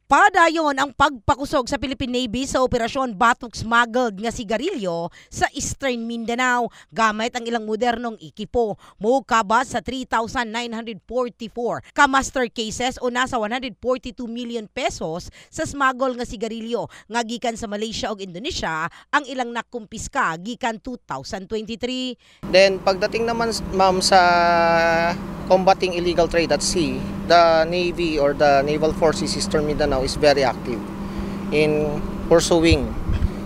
Padayon ang pagpakusog sa Philippine Navy sa Operasyon Batok Smuggled nga sigarilyo sa Eastern Mindanao gamit ang ilang modernong ekipo. Mukabas sa 3,944 ka master cases o nasa 142 million pesos sa smuggle nga sigarilyo nga gikan sa Malaysia ug Indonesia ang ilang nakumpiska gikan 2023. Then pagdating naman ma'am sa combating illegal trade at sea, the Navy or the Naval Forces Eastern Mindanao is very active in pursuing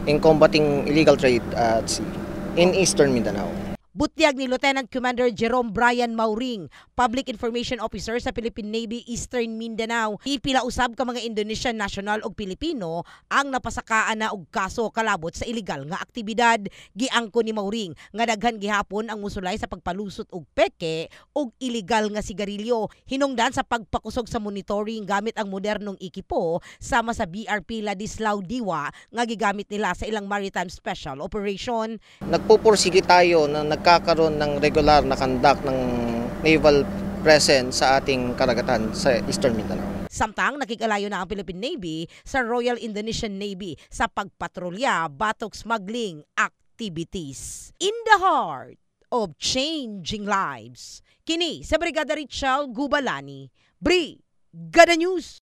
in combating illegal trade at sea in Eastern Mindanao. Butyag ni Lieutenant Commander Jerome Brian Mauring, Public Information Officer sa Philippine Navy Eastern Mindanao. Ipila usab ka mga Indonesian national ug Pilipino ang napasakaan na og kaso kalabot sa illegal nga aktibidad. Giangko ni Mauring nga daghan gihapon ang musulay sa pagpalusot og peke ug illegal nga sigarilyo. Hinungdan sa pagpakusog sa monitoring gamit ang modernong ekipo sama sa BRP Ladislao Diwa nga gigamit nila sa ilang maritime special operation. Nagpupursige tayo na nagkakaroon ng regular na conduct ng naval presence sa ating karagatan sa Eastern Mindanao. Samtang nakikalayo na ang Philippine Navy sa Royal Indonesian Navy sa pagpatrolya batok smuggling activities. In the heart of changing lives. Kini sa Brigada Richelle Gubalani, Brigada News.